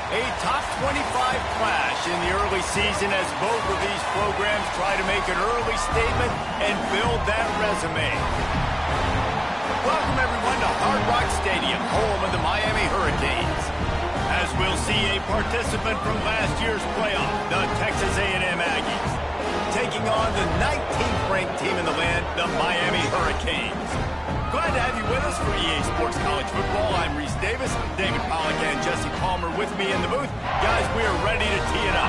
A top 25 clash in the early season as both of these programs try to make an early statement and build that resume. Welcome, everyone, to Hard Rock Stadium, home of the Miami Hurricanes. As we'll see a participant from last year's playoff, the Texas A&M Aggies, taking on the 19th-ranked team in the land, the Miami Hurricanes. Glad to have you with us for EA Sports College Football. I'm Reese Davis, David Pollack and Jesse Palmer with me in the booth. Guys, we are ready to tee it up.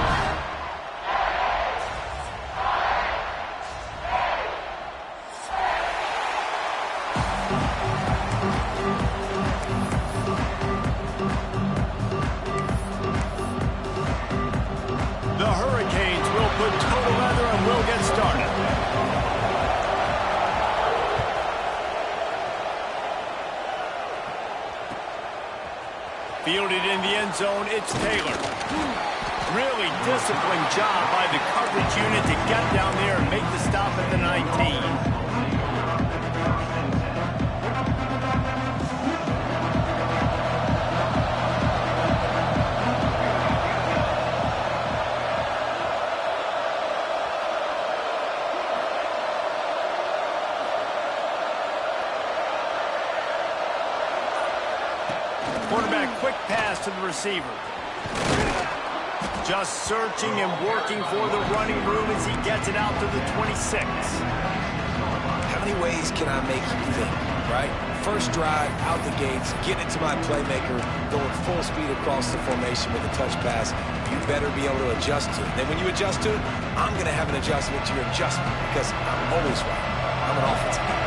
The Hurricanes will put total leather and we'll get started. Fielded in the end zone, it's Taylor. Really disciplined job by the coverage unit to get down there and make the stop at the 19. Quarterback, quick pass to the receiver. Just searching and working for the running room as he gets it out to the 26. How many ways can I make you think, right? First drive, out the gates, getting it to my playmaker, going full speed across the formation with a touch pass. You better be able to adjust to it. Then when you adjust to it, I'm going to have an adjustment to your adjustment because I'm always right. I'm an offensive guy.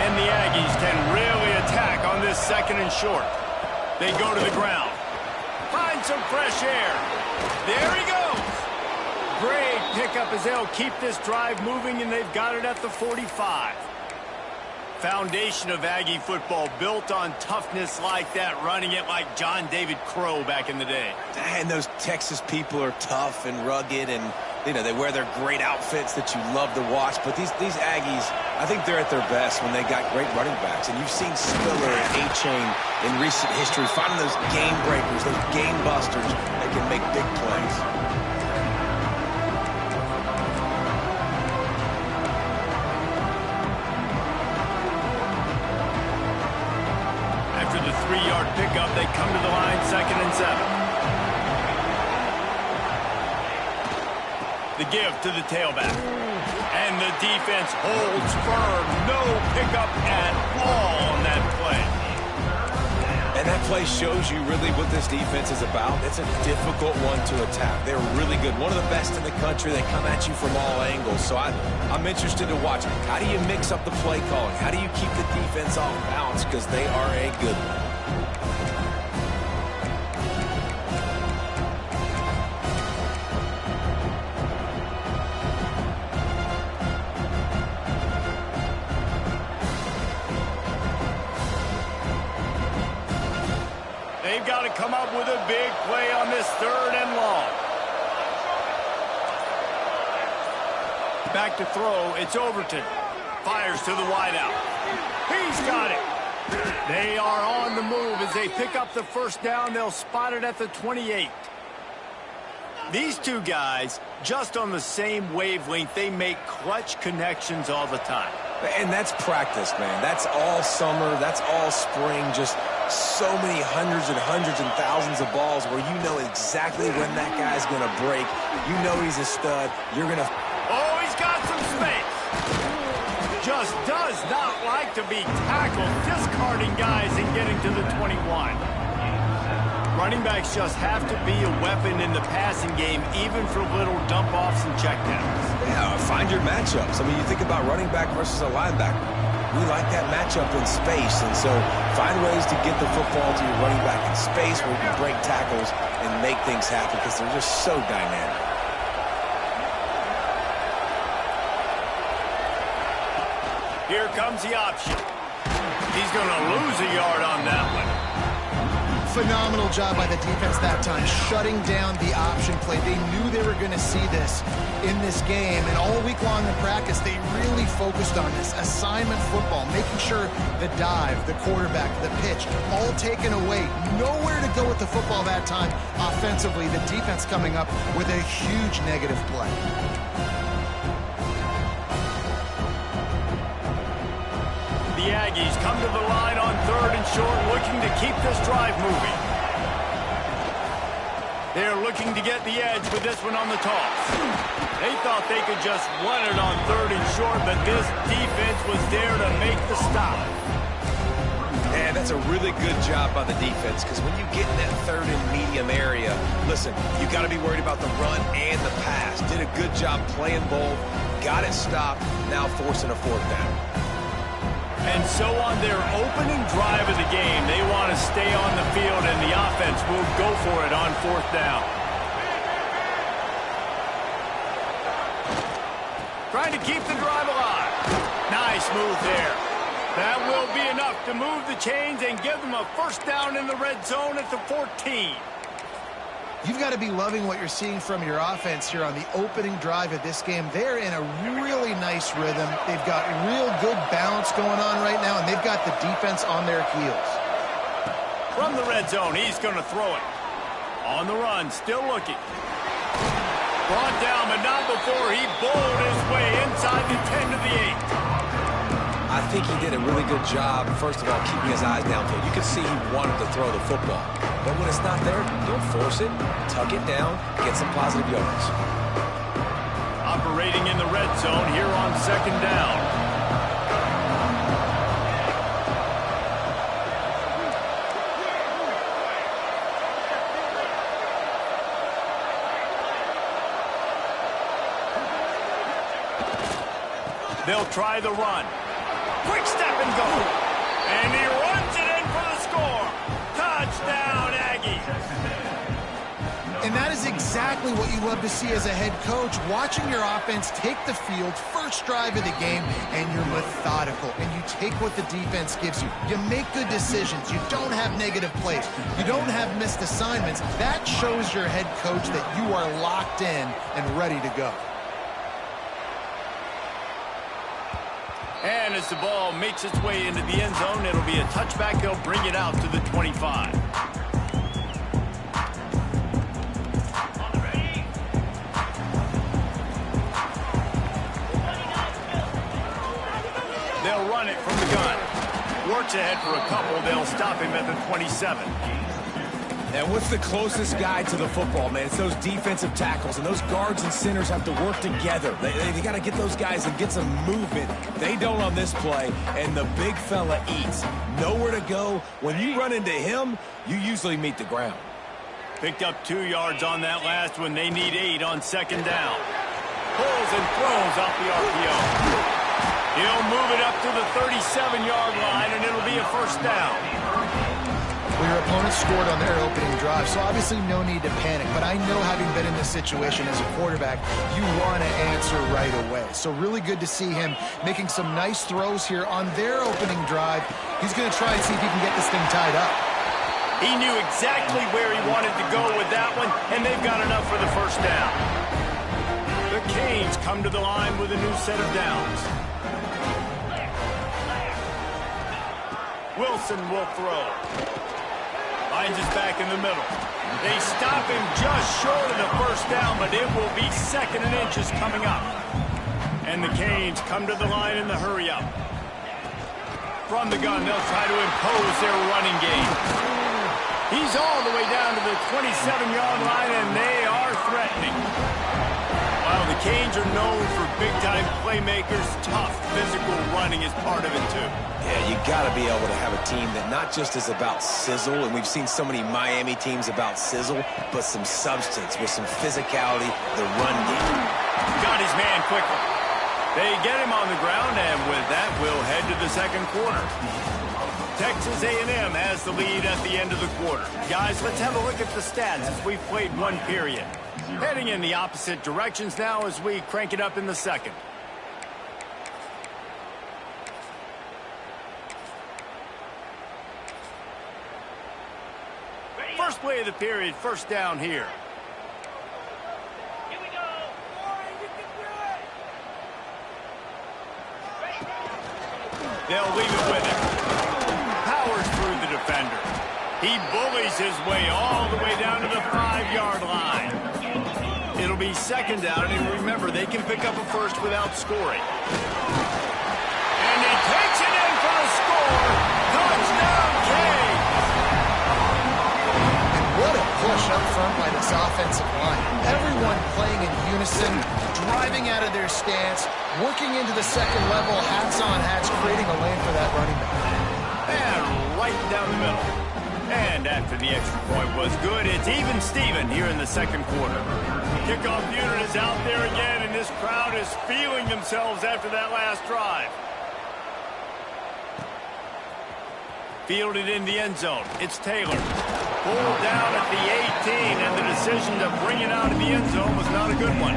And the Aggies can really attack on this second and short. They go to the ground. Find some fresh air. There he goes. Great pickup as they'll keep this drive moving, and they've got it at the 45. Foundation of Aggie football built on toughness like that, running it like John David Crow back in the day. And those Texas people are tough and rugged, and you know, they wear their great outfits that you love to watch. But these Aggies, I think they're at their best when they got great running backs. And you've seen Spiller and A-Chain in recent history finding those game breakers, those game busters that can make big plays. After the 3-yard pickup, they come to the line, 2nd and 7. The give to the tailback. And the defense holds firm. No pickup at all on that play. And that play shows you really what this defense is about. It's a difficult one to attack. They're really good. One of the best in the country. They come at you from all angles. So I'm interested to watch. How do you mix up the play calling? How do you keep the defense off balance? Because they are a good one. They've got to come up with a big play on this 3rd and long. Back to throw, it's Overton. Fires to the wideout. He's got it. They are on the move as they pick up the first down. They'll spot it at the 28. These two guys, just on the same wavelength, they make clutch connections all the time. And that's practice, man. That's all summer. That's all spring. Just so many hundreds and thousands of balls where you know exactly when that guy's going to break. You know he's a stud. You're going to... Oh, he's got some space. Just does not like to be tackled, discarding guys and getting to the 21. Running backs just have to be a weapon in the passing game, even for little dump-offs and checkdowns. Yeah, find your matchups. I mean, you think about running back versus a linebacker. We like that matchup in space, and so find ways to get the football to your running back in space where you can break tackles and make things happen because they're just so dynamic. Here comes the option. He's going to lose a yard on that one. Phenomenal job by the defense that time, shutting down the option play. They knew they were going to see this in this game, and all week long in practice, they really focused on this assignment football, making sure the dive, the quarterback, the pitch, all taken away. Nowhere to go with the football that time offensively. The defense coming up with a huge negative play. The Aggies come to the line on 3rd and short, looking to keep this drive moving. They're looking to get the edge with this one on the toss. They thought they could just run it on 3rd and short, but this defense was there to make the stop. And that's a really good job by the defense, because when you get in that 3rd and medium area, listen, you got to be worried about the run and the pass. Did a good job playing both, got it stopped, now forcing a 4th down. And so on their opening drive of the game, they want to stay on the field, and the offense will go for it on 4th down. Trying to keep the drive alive. Nice move there. That will be enough to move the chains and give them a 1st down in the red zone at the 14. You've got to be loving what you're seeing from your offense here on the opening drive of this game. They're in a really nice rhythm. They've got real good balance going on right now, and they've got the defense on their heels. From the red zone, he's going to throw it. On the run, still looking. Brought down, but not before he bowled his way inside the 10 to the 8. I think he did a really good job, first of all, keeping his eyes downfield. You could see he wanted to throw the football. But when it's not there, don't force it. Tuck it down, get some positive yards. Operating in the red zone here on 2nd down. They'll try the run. Quick step and go. And he runs it in for the score. Touchdown, Aggies. And that is exactly what you love to see as a head coach, watching your offense take the field, first drive of the game, and you're methodical, and you take what the defense gives you. You make good decisions. You don't have negative plays. You don't have missed assignments. That shows your head coach that you are locked in and ready to go. And as the ball makes its way into the end zone, it'll be a touchback. They'll bring it out to the 25. They'll run it from the gun. Works ahead for a couple. They'll stop him at the 27. And what's the closest guy to the football, man? It's those defensive tackles, and those guards and centers have to work together. They got to get those guys and get some movement. They don't on this play, and the big fella eats. Nowhere to go. When you run into him, you usually meet the ground. Picked up 2 yards on that last one. They need 8 on 2nd down. Pulls and throws off the RPO. He'll move it up to the 37-yard line, and it'll be a 1st down. Well, your opponent scored on their opening drive, so obviously no need to panic. But I know, having been in this situation as a quarterback, you want to answer right away. So really good to see him making some nice throws here on their opening drive. He's going to try and see if he can get this thing tied up. He knew exactly where he wanted to go with that one, and they've got enough for the 1st down. The Canes come to the line with a new set of downs. Wilson will throw. Finds his back in the middle. They stop him just short of the 1st down, but it will be 2nd and inches coming up. And the Canes come to the line in the hurry-up. From the gun, they'll try to impose their running game. He's all the way down to the 27-yard line, and they are threatening. While the Canes are known for big-time playmakers, tough physical running is part of it, too. Yeah, you got to be able to have a team that not just is about sizzle, and we've seen so many Miami teams about sizzle, but some substance with some physicality, the run game. Got his man quickly. They get him on the ground, and with that, we'll head to the 2nd quarter. Texas A&M has the lead at the end of the quarter. Guys, let's have a look at the stats as we've played 1 period. Heading in the opposite directions now as we crank it up in the 2nd. play of the period, first down here. They'll leave it with him. Powers through the defender. He bullies his way all the way down to the 5-yard line. It'll be second down, and remember, they can pick up a first without scoring. And he takes it in for the score. Touchdown, Canes! And what a push up front by this offensive line. Everyone playing in unison, driving out of their stance, working into the second level, hats on hats, creating a lane for that running back. And right down the middle. And after the extra point was good, it's even Steven here in the second quarter. Kickoff unit is out there again, and this crowd is feeling themselves after that last drive. Fielded in the end zone. It's Taylor. Pulled down at the 18, and the decision to bring it out of the end zone was not a good one.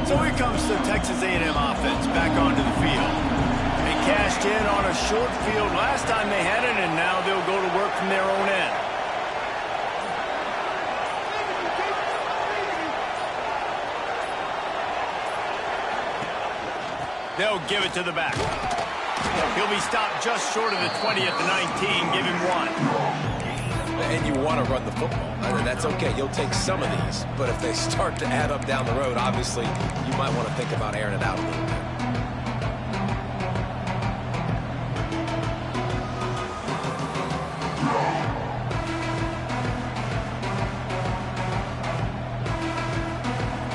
So here comes the Texas A&M offense back onto the field. They cashed in on a short field last time they had it, and now they'll go to work from their own end. They'll give it to the back. He'll be stopped just short of the 20 at the 19. Give him one. And you want to run the football. I mean, that's okay. You'll take some of these. But if they start to add up down the road, obviously, you might want to think about airing it out a little bit.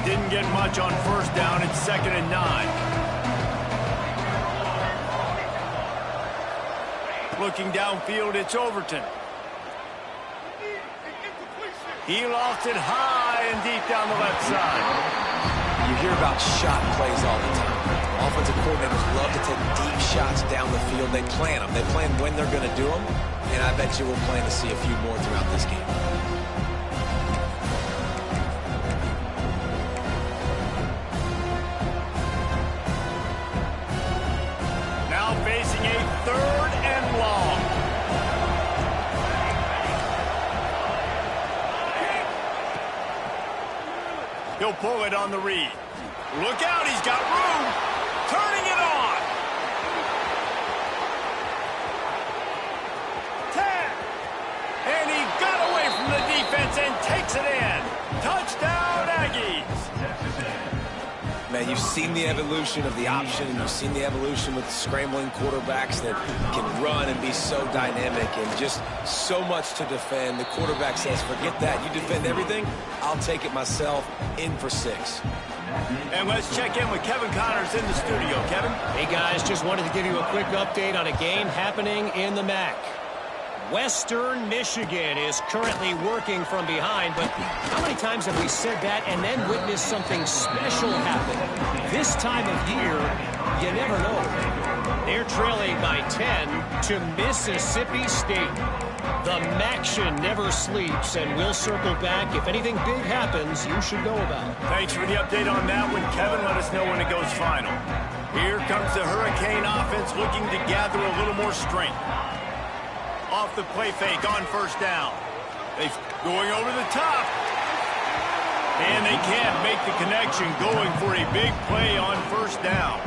Didn't get much on first down. It's 2nd and 9. Looking downfield, it's Overton. He lost it high and deep down the left side. You hear about shot plays all the time. Offensive coordinators love to take deep shots down the field. They plan them. They plan when they're going to do them. And I bet you we'll plan to see a few more throughout this game. Now facing a 3rd and long. He'll pull it on the read. Look out, he's got room. Turning it on. 10. And he got away from the defense and takes it in. Touchdown, Aggies. Man, you've seen the evolution of the option, and you've seen the evolution with the scrambling quarterbacks that can run and be so dynamic and just so much to defend. The quarterback says, forget that. You defend everything, I'll take it myself. In for 6. And let's check in with Kevin Connors in the studio. Kevin? Hey, guys, just wanted to give you a quick update on a game happening in the MAC. Western Michigan is currently working from behind, but how many times have we said that and then witnessed something special happen? This time of year, you never know. They're trailing by 10 to Mississippi State. The MACtion never sleeps, and we'll circle back. If anything big happens, you should know about it. Thanks for the update on that one, Kevin. Let us know when it goes final. Here comes the Hurricane offense looking to gather a little more strength. Off the play fake on first down. They're going over the top. And they can't make the connection, going for a big play on first down.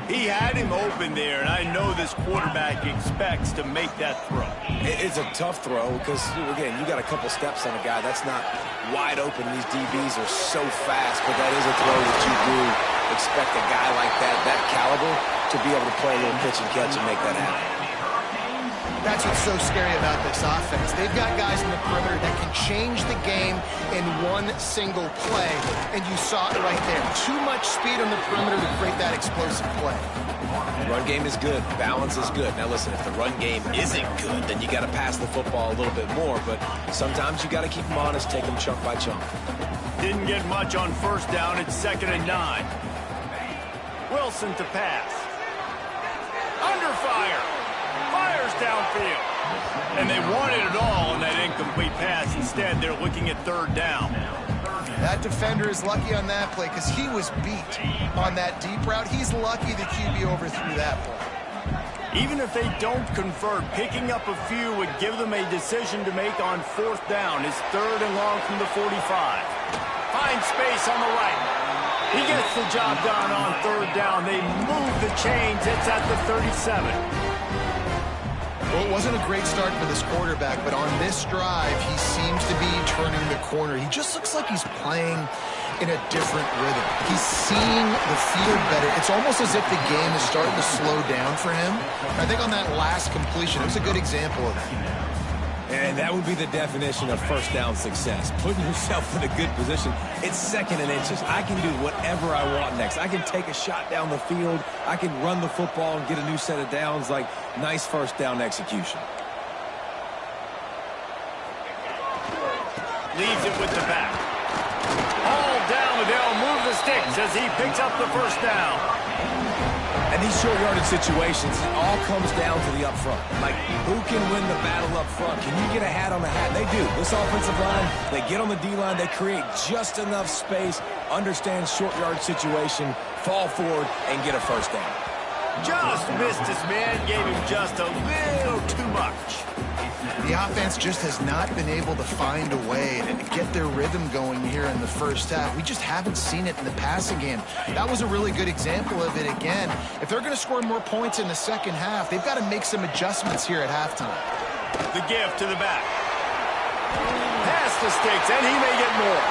He had him open there, and I know this quarterback expects to make that throw. It's a tough throw because, again, you got a couple steps on a guy. That's not wide open. These DBs are so fast, but that is a throw that you do expect a guy like that caliber, to be able to play a little pitch and catch and make that happen. That's what's so scary about this offense. They've got guys in the perimeter that can change the game in one single play, and you saw it right there. Too much speed on the perimeter to create that explosive play. Run game is good. Balance is good. Now, listen, if the run game isn't good, then you got to pass the football a little bit more, but sometimes you got to keep them honest, take them chunk by chunk. Didn't get much on first down. It's 2nd and 9. Wilson to pass. Under fire. Fires downfield. And they wanted it all on that incomplete pass. Instead, they're looking at 3rd down. That defender is lucky on that play because he was beat on that deep route. He's lucky the QB overthrew that play. Even if they don't convert, picking up a few would give them a decision to make on 4th down. It's 3rd and long from the 45. Finds space on the right. He gets the job done on 3rd down. They move the chains. It's at the 37. Well, it wasn't a great start for this quarterback, but on this drive, he seems to be turning the corner. He just looks like he's playing in a different rhythm. He's seeing the field better. It's almost as if the game is starting to slow down for him. I think on that last completion, it was a good example of that. And that would be the definition of first down success. Putting yourself in a good position. It's 2nd and inches. I can do whatever I want next. I can take a shot down the field. I can run the football and get a new set of downs. Like, nice first down execution. Leaves it with the back. All down, they'll move the sticks as he picks up the first down. And these short yardage situations, it all comes down to the up front. Like, who can win the battle up front? Can you get a hat on a hat? They do. This offensive line, they get on the D-line, they create just enough space, understand short yardage situation, fall forward, and get a first down. Just missed his man, gave him just a little too much. The offense just has not been able to find a way to get their rhythm going here in the first half. We just haven't seen it in the passing game. That was a really good example of it again. If they're going to score more points in the second half, they've got to make some adjustments here at halftime. The give to the back. Pass the sticks, and he may get more.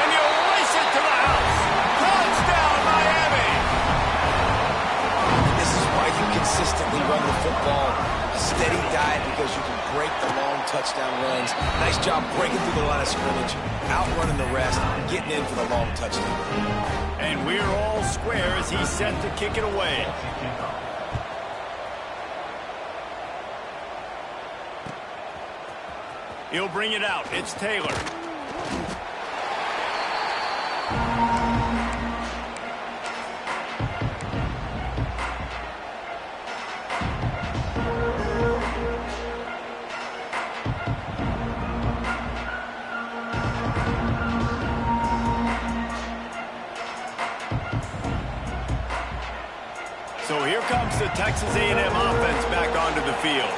And he'll lace it to the house. Touchdown, Miami! This is why you consistently run the football. A steady diet because you can break the long touchdown runs. Nice job breaking through the line of scrimmage, outrunning the rest, getting in for the long touchdown. And we're all square as he's set to kick it away. He'll bring it out. It's Taylor. So here comes the Texas A&M offense back onto the field.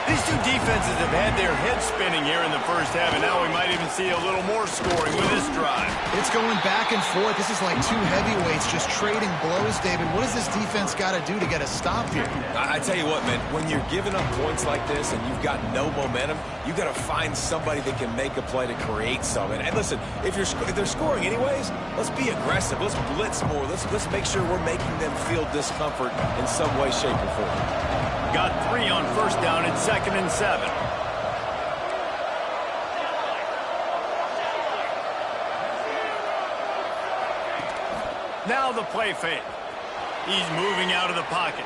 These two defenses have had their heads spinning here in the first half, and now we might even see a little more scoring with this drive. It's going back and forth. This is like two heavyweights just trading blows, David. What does this defense got to do to get a stop here? I tell you what, man, when you're giving up points like this and you've got no momentum, you got to find somebody that can make a play to create something. And listen, if they're scoring anyways, let's be aggressive. Let's blitz more. Let's make sure we're making them feel discomfort in some way, shape, or form. Got 3 on first down at 2nd and 7. Now the play fake. He's moving out of the pocket.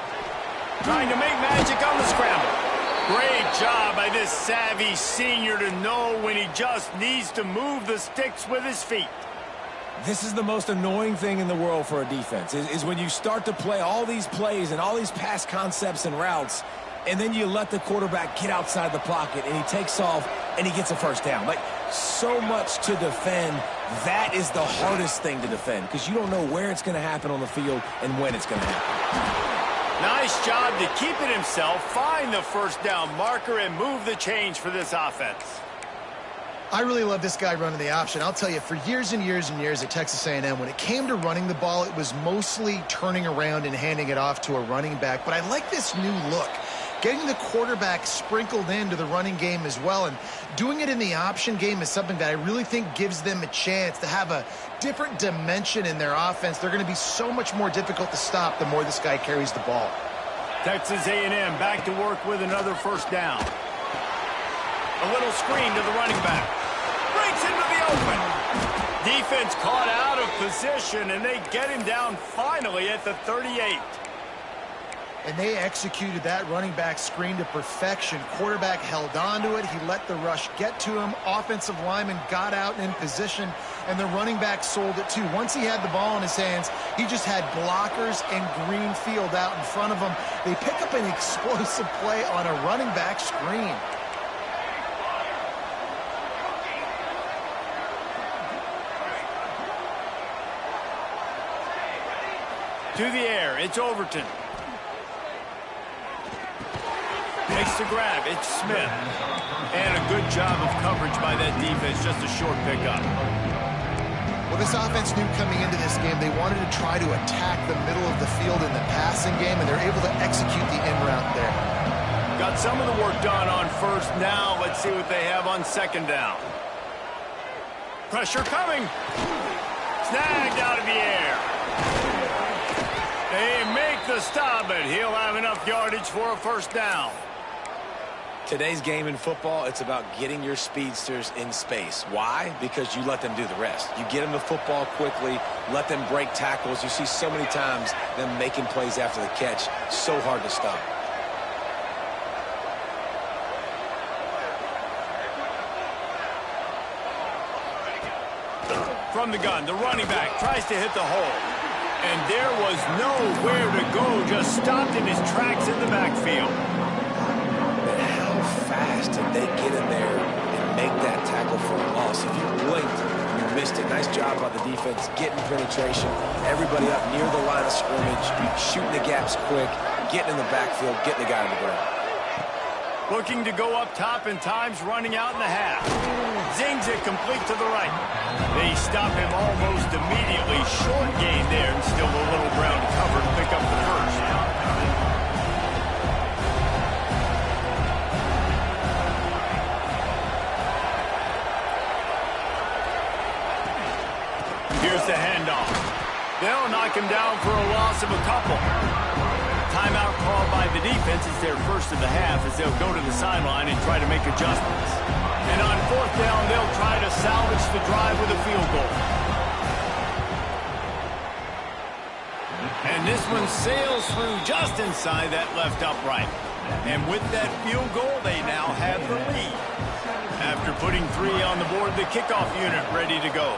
Trying to make magic on the scramble. Great job by this savvy senior to know when he just needs to move the sticks with his feet. This is the most annoying thing in the world for a defense, is when you start to play all these plays and all these pass concepts and routes, and then you let the quarterback get outside the pocket, and he takes off, and he gets a first down. Like, so much to defend. That is the hardest thing to defend, because you don't know where it's going to happen on the field and when it's going to happen. Nice job to keep it himself, find the first down marker, and move the change for this offense. I really love this guy running the option. I'll tell you, for years and years and years at Texas A&M, when it came to running the ball, it was mostly turning around and handing it off to a running back. But I like this new look. Getting the quarterback sprinkled into the running game as well, and doing it in the option game is something that I really think gives them a chance to have a different dimension in their offense. They're going to be so much more difficult to stop the more this guy carries the ball. Texas A&M back to work with another first down. A little screen to the running back. Breaks into the open. Defense caught out of position, and they get him down finally at the 38. And they executed that running back screen to perfection. Quarterback held on to it. He let the rush get to him. Offensive lineman got out and in position, and the running back sold it too. Once he had the ball in his hands, he just had blockers and green field out in front of him. They pick up an explosive play on a running back screen. To the air, it's Overton. Makes the grab, it's Smith. And a good job of coverage by that defense, just a short pickup. Well, this offense knew coming into this game they wanted to try to attack the middle of the field in the passing game, and they're able to execute the in route there. Got some of the work done on first. Now let's see what they have on second down. Pressure coming. Snagged out of the air. They make the stop, but he'll have enough yardage for a first down. Today's game in football, it's about getting your speedsters in space. Why? Because you let them do the rest. You get them the football quickly, let them break tackles. You see so many times them making plays after the catch. So hard to stop. From the gun, the running back tries to hit the hole. And there was nowhere to go, just stopped in his tracks in the backfield. Fast did they get in there and make that tackle for a loss? If you blinked, you missed it. Nice job by the defense getting penetration. Everybody up near the line of scrimmage, shooting the gaps quick, getting in the backfield, getting the guy on the ground. Looking to go up top, and time's running out in the half. Zings it complete to the right. They stop him almost immediately. Short gain there, and still a little ground to cover to pick up the first. Here's the handoff. They'll knock him down for a loss of a couple. Timeout called by the defense. It's their first of the half as they'll go to the sideline and try to make adjustments. And on fourth down, they'll try to salvage the drive with a field goal. And this one sails through just inside that left upright. And with that field goal, they now have the lead. After putting 3 on the board, the kickoff unit ready to go.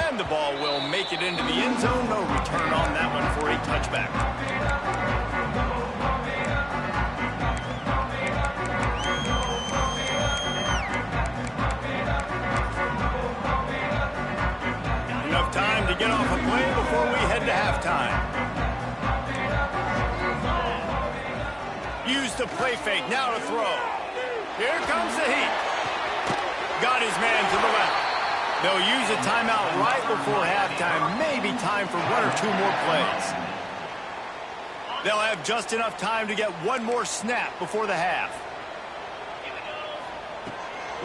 And the ball will make it into the end zone. No return on that one for a touchback. Enough time to get off a play before we head to halftime. Use the play fake, now to throw. Here comes the heat. Got his man to the left. They'll use a timeout right before halftime. Maybe time for 1 or 2 more plays. They'll have just enough time to get 1 more snap before the half.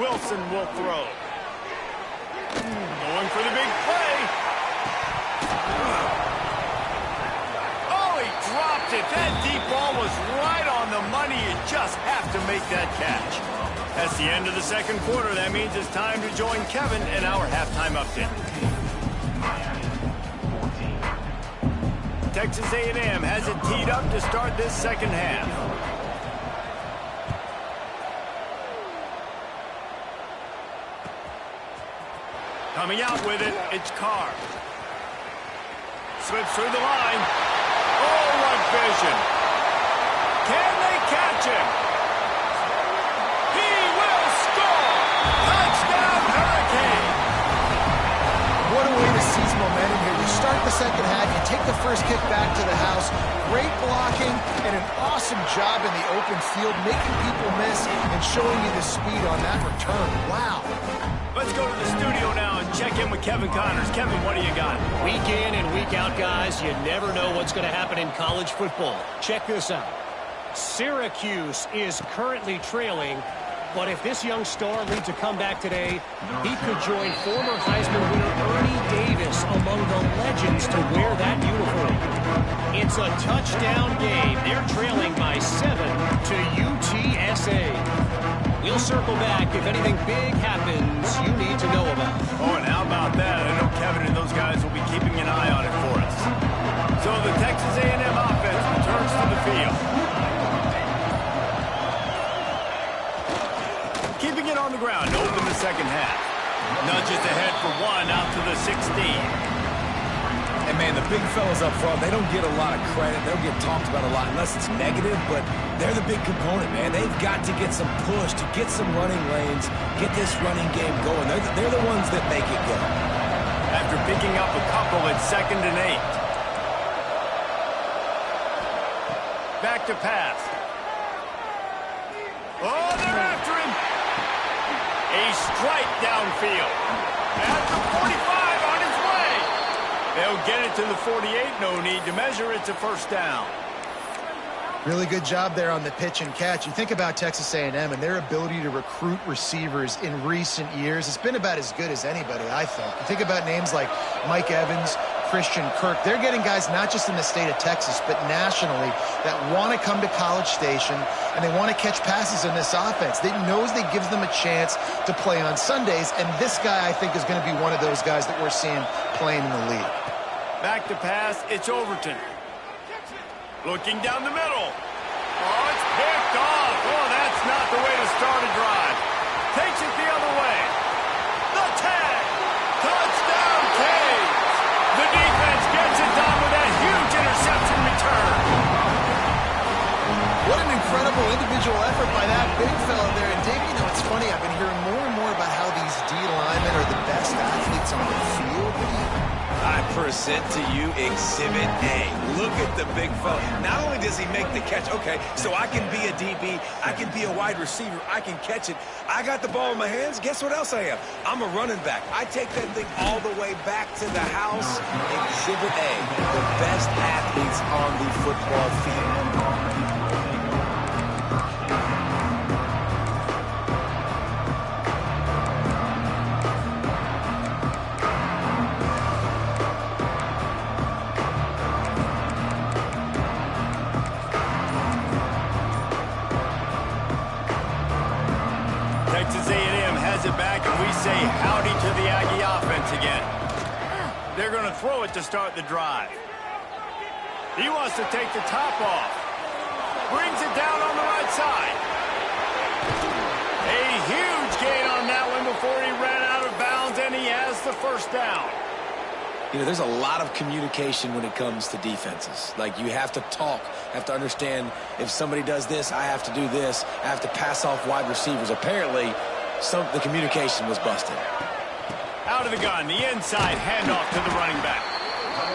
Wilson will throw. Going for the big play. Oh, he dropped it. That deep ball was right on the money. You just have to make that catch. That's the end of the second quarter. That means it's time to join Kevin in our halftime update. Texas A&M has it teed up to start this second half. Coming out with it, it's Carr. Slips through the line. Oh, what vision. Can they catch him? He will score! Touchdown, Hurricane! What a way to seize momentum here. You start the second half, you take the first kick back to the house. Great blocking and an awesome job in the open field, making people miss and showing you the speed on that return. Wow. Let's go to the studio now and check in with Kevin Connors. Kevin, what do you got? Week in and week out, guys, you never know what's going to happen in college football. Check this out. Syracuse is currently trailing, but if this young star leads a comeback today, he could join former Heisman winner Ernie Davis among the legends to wear that uniform. It's a touchdown game. They're trailing by 7 to UTSA. We'll circle back if anything big happens you need to know about. Oh, and how about that? I know Kevin and those guys will be keeping an eye on it for us. So the Texas A&M offense returns to the field. Keeping it on the ground to open the second half. Nudges ahead for 1 out to the 16. And, man, man, the big fellas up front, they don't get a lot of credit. They'll get talked about a lot unless it's negative, but they're the big component, man. They've got to get some push, to get some running lanes, get this running game going. They're the ones that make it go. After picking up a couple, it's 2nd and 8. Back to pass. Oh, they're after him. A strike downfield. At the 45 on his way. They'll get it to the 48. No need to measure. It's a first down. Really good job there on the pitch and catch. You think about Texas A&M and their ability to recruit receivers in recent years. It's been about as good as anybody, I think. You think about names like Mike Evans, Christian Kirk. They're getting guys not just in the state of Texas, but nationally that want to come to College Station and they want to catch passes in this offense. They knows they gives them a chance to play on Sundays, and this guy, I think, is going to be one of those guys that we're seeing playing in the league. Back to pass, it's Overton. Looking down the middle. Oh, it's picked off. Oh, that's not the way to start a drive. Takes it the other way. The tag. Touchdown, Canes. The defense gets it done with that huge interception return. What an incredible individual effort by that big fella there. And, Dave, you know, it's funny. I've been hearing more and more about how these D linemen are the best athletes on the field. I present to you Exhibit A. Look at the big fella. Not only does he make the catch, okay, so I can be a DB, I can be a wide receiver, I can catch it. I got the ball in my hands. Guess what else I am? I'm a running back. I take that thing all the way back to the house. Exhibit A, the best athletes on the football field. Texas A&M has it back, and we say howdy to the Aggie offense again. They're going to throw it to start the drive. He wants to take the top off. Brings it down on the right side. A huge gain on that one before he ran out of bounds, and he has the first down. You know, there's a lot of communication when it comes to defenses. Like, you have to talk, have to understand if somebody does this, I have to do this. I have to pass off wide receivers. Apparently, the communication was busted. Out of the gun, the inside handoff to the running back.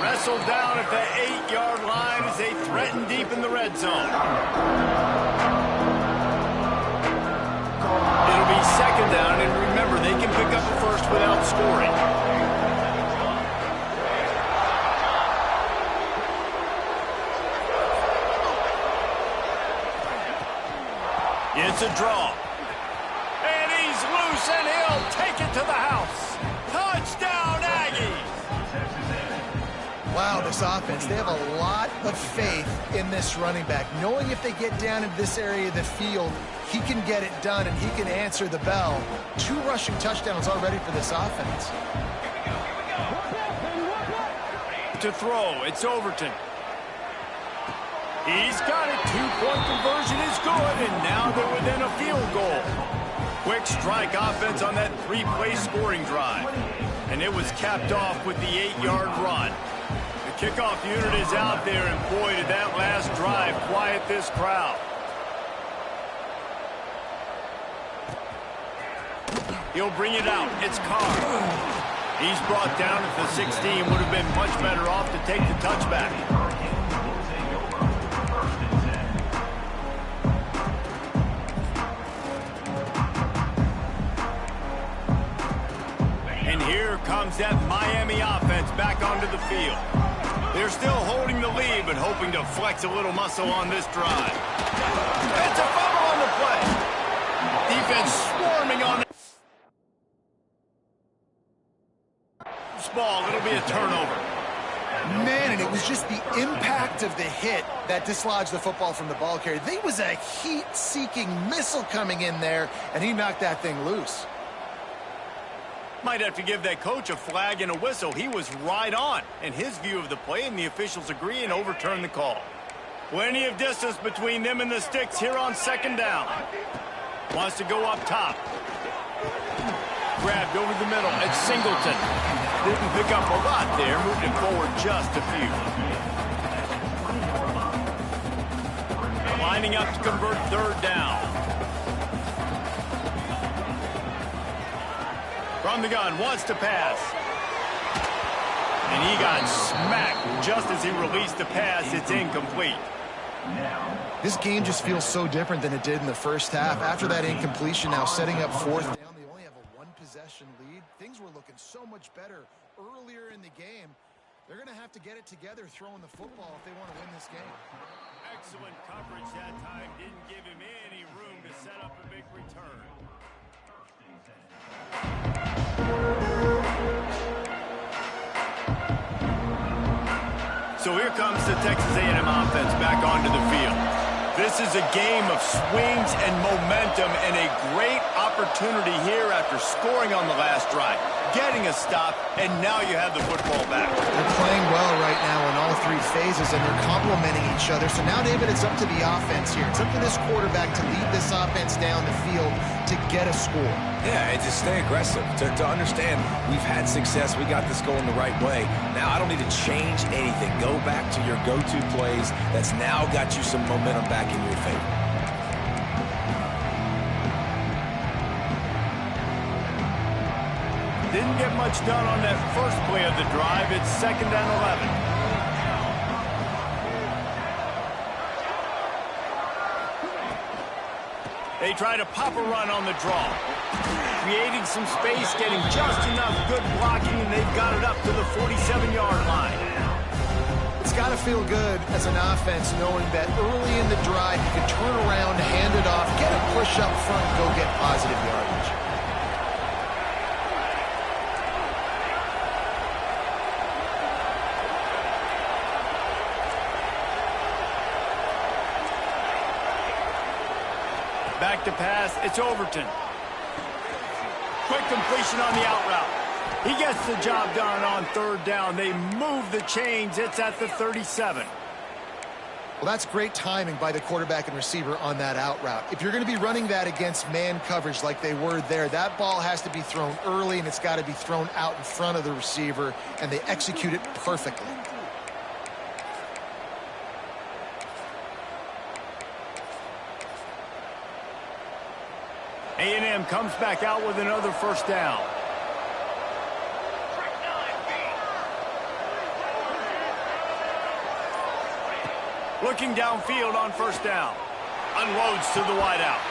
Wrestled down at the 8-yard line as they threaten deep in the red zone. It'll be 2nd down, and remember, they can pick up a first without scoring. It's a draw. And he's loose, and he'll take it to the house. Touchdown, Aggies! Wow, this offense, they have a lot of faith in this running back. Knowing if they get down in this area of the field, he can get it done and he can answer the bell. 2 rushing touchdowns already for this offense. To throw, it's Overton. He's got it. 2-point conversion is good, and now they're within a field goal. Quick strike offense on that 3-play scoring drive. And it was capped off with the 8-yard run. The kickoff unit is out there, and boy, did that last drive quiet this crowd. He'll bring it out. It's Carr. He's brought down at the 16. Would have been much better off to take the touchback. And here comes that Miami offense back onto the field. They're still holding the lead, but hoping to flex a little muscle on this drive. It's a fumble on the play. Defense swarming on this ball. It'll be a turnover. Man, and it was just the impact of the hit that dislodged the football from the ball carrier. There was a heat-seeking missile coming in there, and he knocked that thing loose. Might have to give that coach a flag and a whistle. He was right on in his view of the play, and the officials agree and overturn the call. Plenty of distance between them and the sticks here on 2nd down. Wants to go up top. Grabbed over the middle. It's Singleton. Didn't pick up a lot there, moved it forward just a few. Lining up to convert third down. From the gun, wants to pass. And he got smacked just as he released the pass. It's incomplete. This game just feels so different than it did in the first half. After that incompletion, now setting up fourth down, they only have a one-possession lead. Things were looking so much better earlier in the game. They're going to have to get it together throwing the football if they want to win this game. Excellent coverage that time. Didn't give him any room to set up a big return. So here comes the Texas A&M offense back onto the field. This is a game of swings and momentum and a great opportunity here after scoring on the last drive, getting a stop, and now you have the football back. They're playing well right now in all three phases, and they're complementing each other. So now, David, it's up to the offense here. It's up to this quarterback to lead this offense down the field to get a score. Yeah, and just stay aggressive. To understand we've had success, we got this going the right way. Now I don't need to change anything. Go back to your go-to plays. That's now got you some momentum back in your favor. Didn't get much done on that first play of the drive. It's 2nd and 11. They try to pop a run on the draw. Creating some space, getting just enough good blocking, and they've got it up to the 47-yard line. It's got to feel good as an offense knowing that early in the drive you can turn around, hand it off, get a push up front, and go get positive yardage. Back to pass, it's Overton. Quick completion on the out route. He gets the job done on third down. They move the chains. It's at the 37. Well, that's great timing by the quarterback and receiver on that out route. If you're going to be running that against man coverage like they were there, that ball has to be thrown early, and it's got to be thrown out in front of the receiver, and they execute it perfectly. A&M comes back out with another first down. Looking downfield on first down. Unloads to the wideout.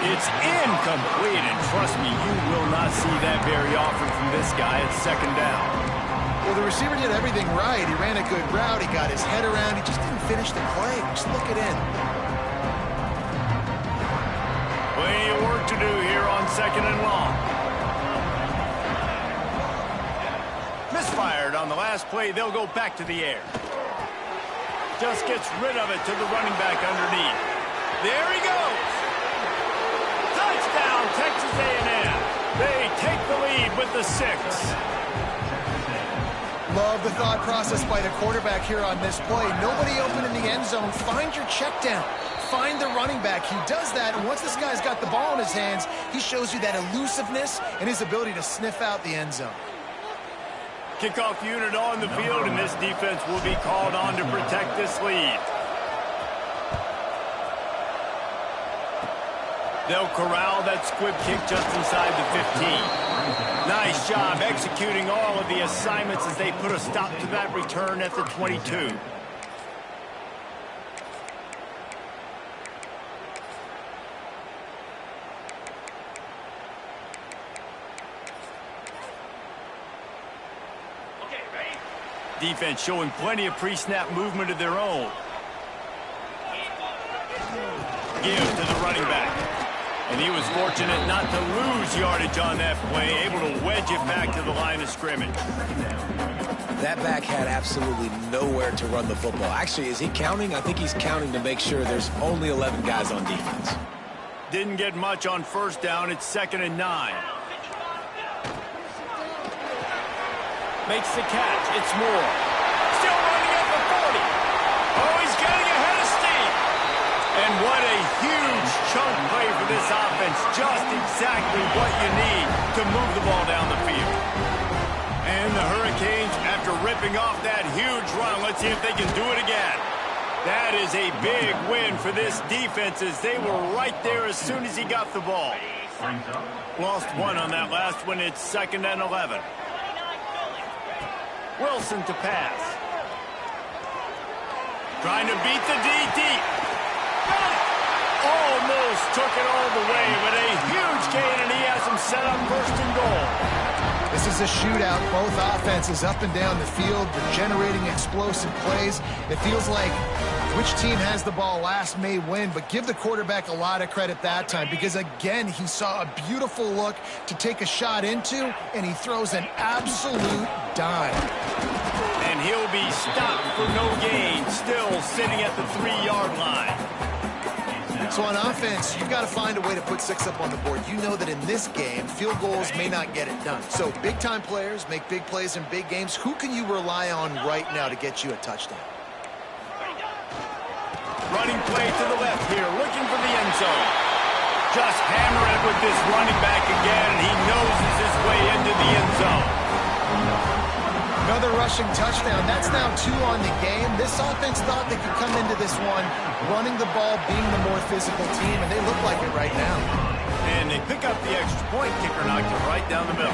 It's incomplete, and trust me, you will not see that very often from this guy. It's 2nd down. Well, the receiver did everything right. He ran a good route. He got his head around. He just didn't finish the play. Just look it in. Plenty of work to do here on 2nd and long. Misfired on the last play. They'll go back to the air. Just gets rid of it to the running back underneath. There he goes. Touchdown, Texas A&M. They take the lead with the 6. Love the thought process by the quarterback here on this play. Nobody open in the end zone. Find your check down. Find the running back. He does that, and once this guy's got the ball in his hands, he shows you that elusiveness and his ability to sniff out the end zone. Kickoff unit on the field, and this defense will be called on to protect this lead. They'll corral that squib kick just inside the 15. Nice job executing all of the assignments as they put a stop to that return at the 22. Defense showing plenty of pre-snap movement of their own. Give to the running back. And he was fortunate not to lose yardage on that play, able to wedge it back to the line of scrimmage. That back had absolutely nowhere to run the football. Actually, is he counting? I think he's counting to make sure there's only 11 guys on defense. Didn't get much on first down. It's 2nd and 9. Makes the catch. It's Moore. Still running at the 40. Oh, he's getting ahead of steam. And what a huge chunk play for this offense. Just exactly what you need to move the ball down the field. And the Hurricanes, after ripping off that huge run, let's see if they can do it again. That is a big win for this defense as they were right there as soon as he got the ball. Lost one on that last one. It's 2nd and 11. Wilson to pass. Trying to beat the DT. Got it! Almost took it all the way, but a huge gain, and he has him set up 1st and goal. This is a shootout. Both offenses up and down the field. They're generating explosive plays. It feels like which team has the ball last may win, but give the quarterback a lot of credit that time because, again, he saw a beautiful look to take a shot into, and he throws an absolute dime. And he'll be stopped for no gain, still sitting at the 3-yard line. So on offense, you've got to find a way to put 6 up on the board. You know that in this game, field goals may not get it done. So big-time players make big plays in big games. Who can you rely on right now to get you a touchdown? Running play to the left here, looking for the end zone. Just hammer it with this running back again, and he noses his way into the end zone. Another rushing touchdown. That's now 2 on the game. This offense thought they could come into this one running the ball, being the more physical team, and they look like it right now. And they pick up the extra point. Kicker knocked it right down the middle.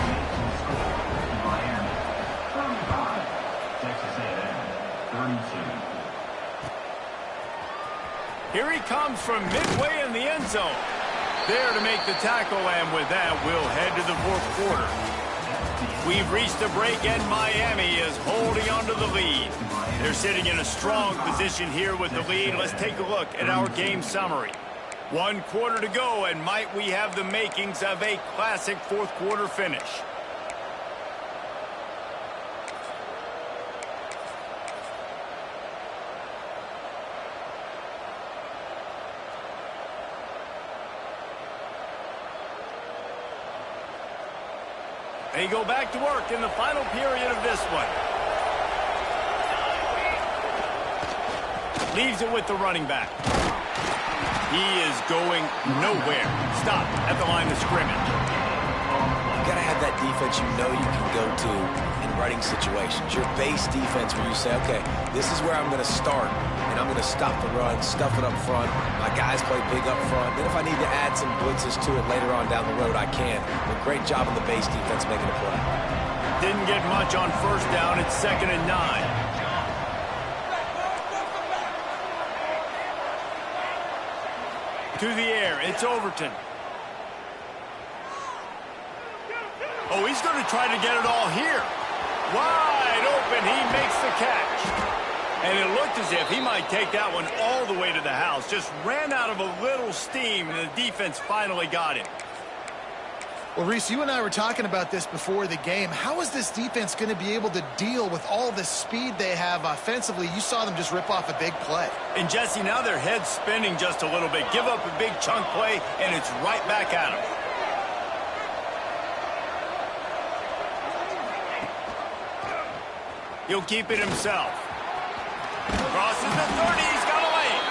Texas A&M, 32. Here he comes from midway in the end zone. There to make the tackle, and with that, we'll head to the 4th quarter. We've reached the break, and Miami is holding on to the lead. They're sitting in a strong position here with the lead. Let's take a look at our game summary. 1 quarter to go, and might we have the makings of a classic 4th quarter finish. They go back to work in the final period of this one. Leaves it with the running back. He is going nowhere. Stop at the line of scrimmage. You got to have that defense you know you can go to in running situations. Your base defense where you say, okay, this is where I'm going to start, and I'm going to stop the run, stuff it up front. My guys play big up front. Then if I need to add some blitzes to it later on down the road, I can. But great job on the base defense making a play. Didn't get much on 1st down. It's 2nd and 9. To the air, it's Overton. Oh, he's going to try to get it all here. Wide open, he makes the catch. And it looked as if he might take that one all the way to the house. Just ran out of a little steam, and the defense finally got him. Well, Reese, you and I were talking about this before the game. How is this defense going to be able to deal with all the speed they have offensively? You saw them just rip off a big play. And, Jesse, now their head's spinning just a little bit. Give up a big chunk play, and it's right back at them. He'll keep it himself. Crosses the 30. He's got a lane.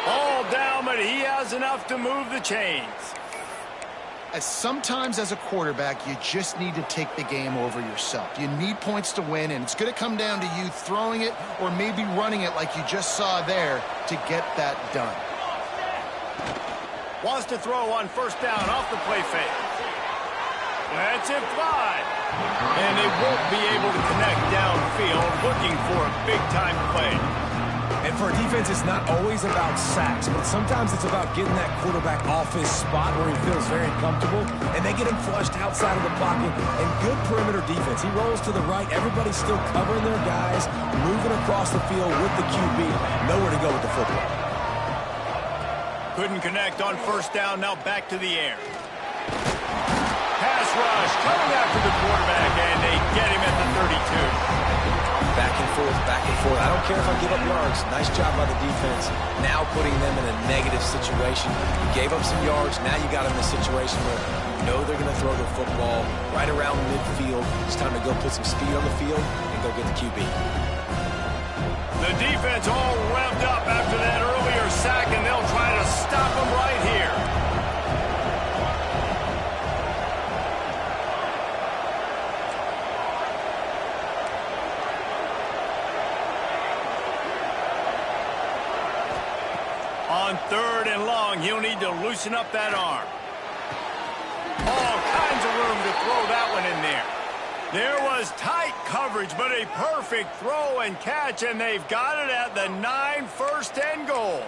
All down, but he has enough to move the chains. Sometimes as a quarterback, you just need to take the game over yourself. You need points to win, and it's going to come down to you throwing it or maybe running it like you just saw there to get that done. Wants to throw on 1st down off the play fake. Lets it fly. And they won't be able to connect downfield, looking for a big-time play. And for a defense, it's not always about sacks, but sometimes it's about getting that quarterback off his spot where he feels very comfortable, and they get him flushed outside of the pocket, and good perimeter defense. He rolls to the right. Everybody's still covering their guys, moving across the field with the QB. Nowhere to go with the football. Couldn't connect on 1st down. Now back to the air. Pass rush coming after the quarterback, and they get him at the 32. Back and forth, back and forth. I don't care if I give up yards. Nice job by the defense. Now putting them in a negative situation. You gave up some yards. Now you got them in a situation where you know they're going to throw the football right around midfield. It's time to go put some speed on the field and go get the QB. The defense all revved up after that earlier sack, and they'll try to stop him right here. On 3rd and long, he'll need to loosen up that arm. All kinds of room to throw that one in there. There was tight coverage, but a perfect throw and catch, and they've got it at the 9, 1st and goal.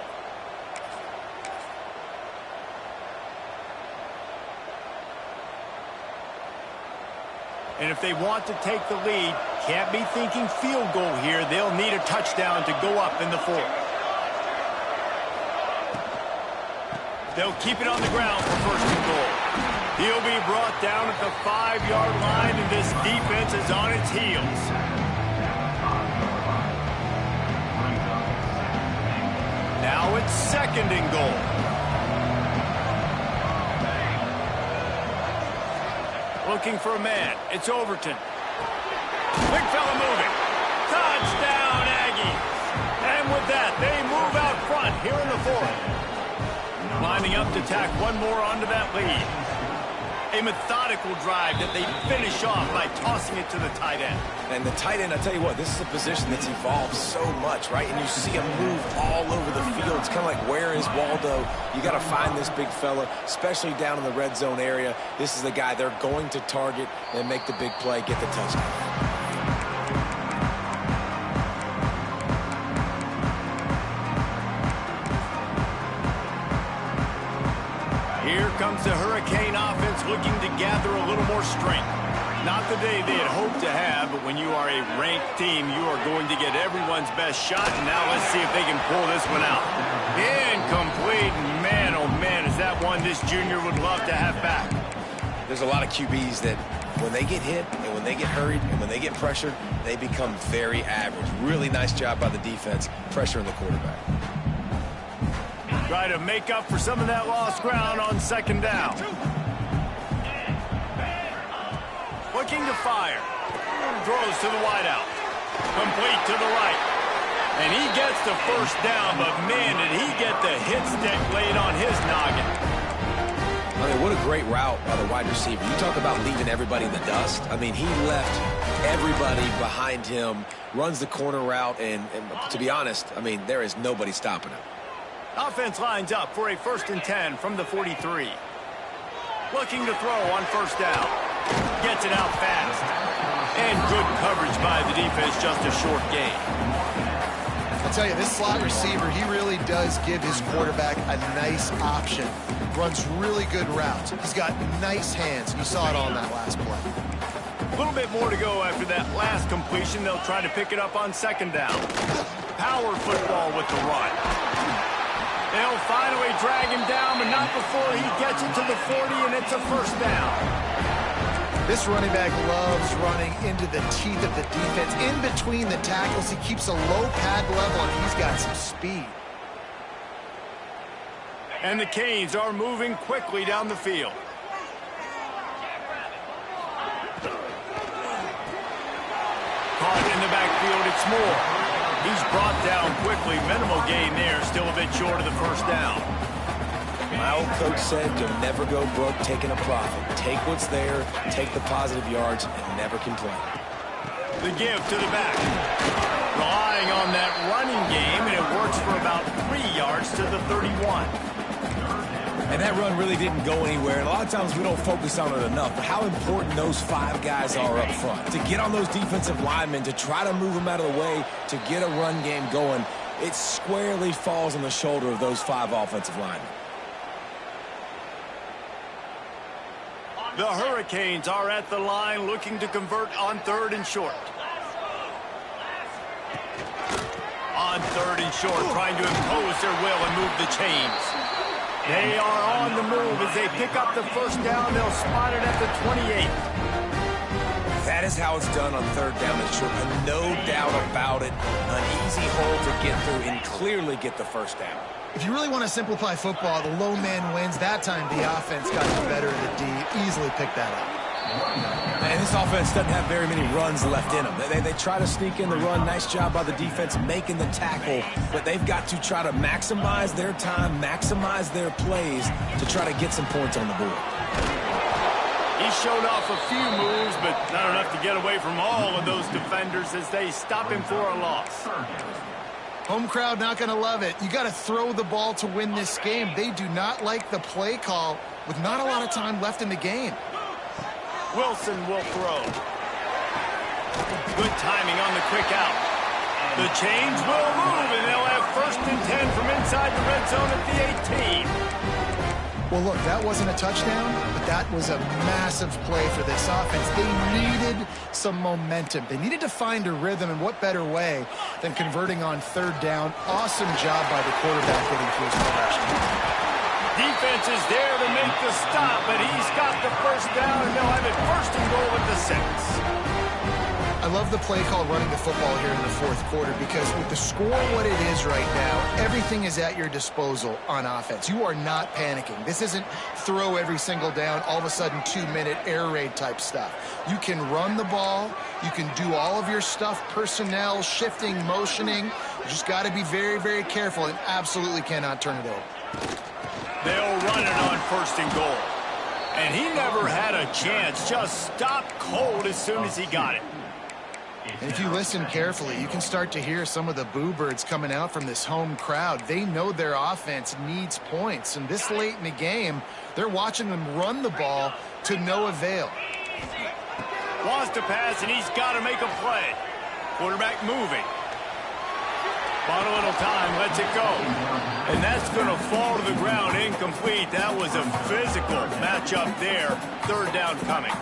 And if they want to take the lead, can't be thinking field goal here. They'll need a touchdown to go up in the 4th. They'll keep it on the ground for 1st and goal. He'll be brought down at the 5-yard line, and this defense is on its heels. Now it's 2nd and goal. Looking for a man. It's Overton. Big fella moving. Touchdown, Aggies. And with that, they move out front here in the 4th. Lining up to tack one more onto that lead. A methodical drive that they finish off by tossing it to the tight end. And the tight end, I tell you what, this is a position that's evolved so much, right? And you see him move all over the field. It's kind of like, where is Waldo? You got to find this big fella, especially down in the red zone area. This is the guy they're going to target and make the big play, get the touchdown. Here comes the Hurricane offense looking to gather a little more strength. Not the day they had hoped to have, but when you are a ranked team, you are going to get everyone's best shot. And now let's see if they can pull this one out. Incomplete. Man, oh man, is that one this junior would love to have back. There's a lot of QBs that when they get hit and when they get hurried and when they get pressured, they become very average. Really nice job by the defense, pressuring the quarterback. Try to make up for some of that lost ground on 2nd down. Looking to fire. Throws to the wideout. Complete to the right. And he gets the 1st down, but man, did he get the hit stick laid on his noggin. I mean, what a great route by the wide receiver. You talk about leaving everybody in the dust. I mean, he left everybody behind him, runs the corner route, and to be honest, I mean, there is nobody stopping him. Offense lines up for a 1st and 10 from the 43. Looking to throw on 1st down. Gets it out fast. And good coverage by the defense, just a short gain. I'll tell you, this slot receiver, he really does give his quarterback a nice option. Runs really good routes. He's got nice hands. You saw it on that last play. A little bit more to go after that last completion. They'll try to pick it up on 2nd down. Power football with the run. They'll finally drag him down, but not before he gets it to the 40, and it's a 1st down. This running back loves running into the teeth of the defense. In between the tackles, he keeps a low pad level, and he's got some speed. And the Canes are moving quickly down the field. Caught in the backfield, it's Moore. He's brought down quickly. Minimal gain there. Still a bit short of the 1st down. My old coach said you'll never go broke taking a profit. Take what's there, take the positive yards, and never complain. The give to the back. Relying on that running game, and it works for about 3 yards to the 31. And that run really didn't go anywhere. And a lot of times we don't focus on it enough. But how important those 5 guys are up front. To get on those defensive linemen, to try to move them out of the way, to get a run game going, it squarely falls on the shoulder of those 5 offensive linemen. The Hurricanes are at the line looking to convert on 3rd and short. On 3rd and short, trying to impose their will and move the chains. They are on the move as they pick up the 1st down. They'll spot it at the 28. That is how it's done on 3rd down and short. No doubt about it. An easy hole to get through and clearly get the 1st down. If you really want to simplify football, the low man wins. That time the offense got the better of the D. Easily picked that up. And this offense doesn't have very many runs left in them. They try to sneak in the run. Nice job by the defense making the tackle. But they've got to try to maximize their time, maximize their plays to try to get some points on the board. He showed off a few moves, but not enough to get away from all of those defenders as they stop him for a loss. Home crowd not going to love it. You got to throw the ball to win this game. They do not like the play call with not a lot of time left in the game. Wilson will throw. Good timing on the quick out. The chains will move, and they'll have 1st and 10 from inside the red zone at the 18. Well, look, that wasn't a touchdown, but that was a massive play for this offense. They needed some momentum. They needed to find a rhythm, and what better way than converting on 3rd down. Awesome job by the quarterback getting through his progression. Defense is there to make the stop, but he's got the 1st down, and they'll have it 1st and goal at the 6. I love the play call running the football here in the 4th quarter because with the score what it is right now, everything is at your disposal on offense. You are not panicking. This isn't throw every single down, all of a sudden 2-minute air raid type stuff. You can run the ball. You can do all of your stuff, personnel, shifting, motioning. You just got to be very, very careful and absolutely cannot turn it over. They'll run it on 1st and goal. And he never had a chance. Just stopped cold as soon as he got it. And if you listen carefully, you can start to hear some of the boo birds coming out from this home crowd. They know their offense needs points. And this late in the game, they're watching them run the ball to no avail. Wants to pass, and he's got to make a play. Quarterback moving. Bought a little time, lets it go. And that's going to fall to the ground, incomplete. That was a physical matchup there. 3rd down coming.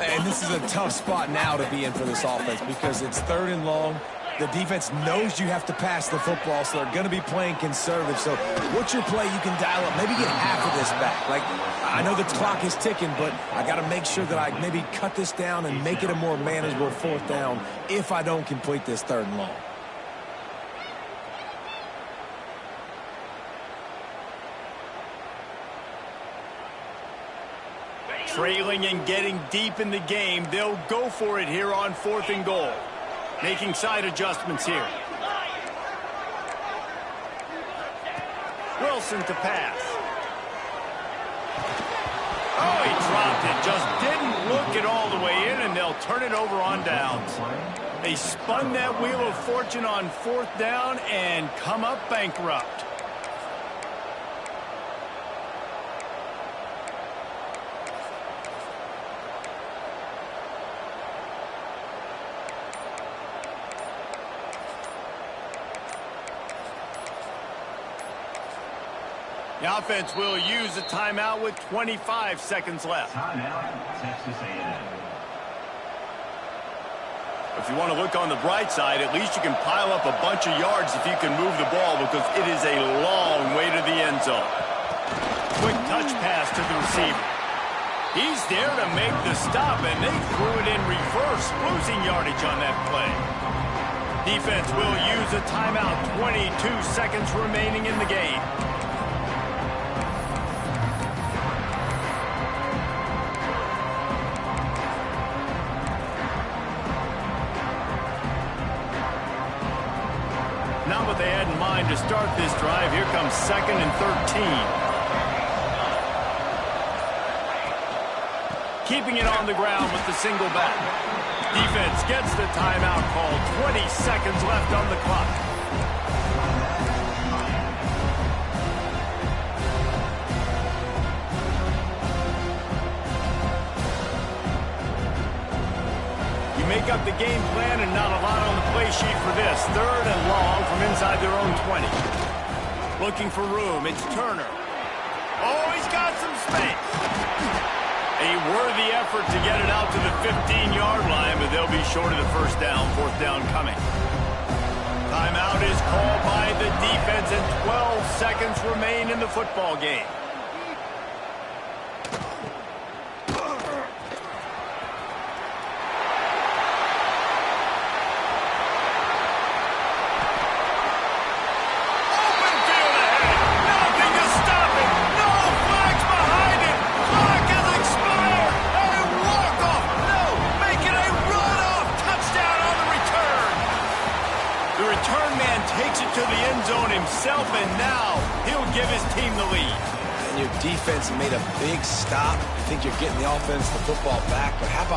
And this is a tough spot now to be in for this offense because it's 3rd and long. The defense knows you have to pass the football, so they're going to be playing conservative. So what's your play you can dial up? Maybe get half of this back. Like, I know the clock is ticking, but I got to make sure that I maybe cut this down and make it a more manageable 4th down if I don't complete this 3rd and long. Trailing and getting deep in the game, they'll go for it here on 4th and goal. Making side adjustments here. Wilson to pass. Oh, he dropped it. Just didn't look it all the way in, and they'll turn it over on downs. They spun that wheel of fortune on 4th down and come up bankrupt. The offense will use a timeout with 25 seconds left. Timeout, Texas A&M. If you want to look on the bright side, at least you can pile up a bunch of yards if you can move the ball because it is a long way to the end zone. Quick touch pass to the receiver. He's there to make the stop, and they threw it in reverse, losing yardage on that play. Defense will use a timeout, 22 seconds remaining in the game. Not what they had in mind to start this drive. Here comes 2nd and 13. Keeping it on the ground with the single back. Defense gets the timeout call. 20 seconds left on the clock. Make up the game plan and not a lot on the play sheet for this. 3rd and long from inside their own 20. Looking for room. It's Turner. Oh, he's got some space. A worthy effort to get it out to the 15-yard line, but they'll be short of the 1st down. 4th down coming. Timeout is called by the defense, and 12 seconds remain in the football game. Himself, and now he'll give his team the lead. And your defense made a big stop. You think you're getting the offense the football back, but how about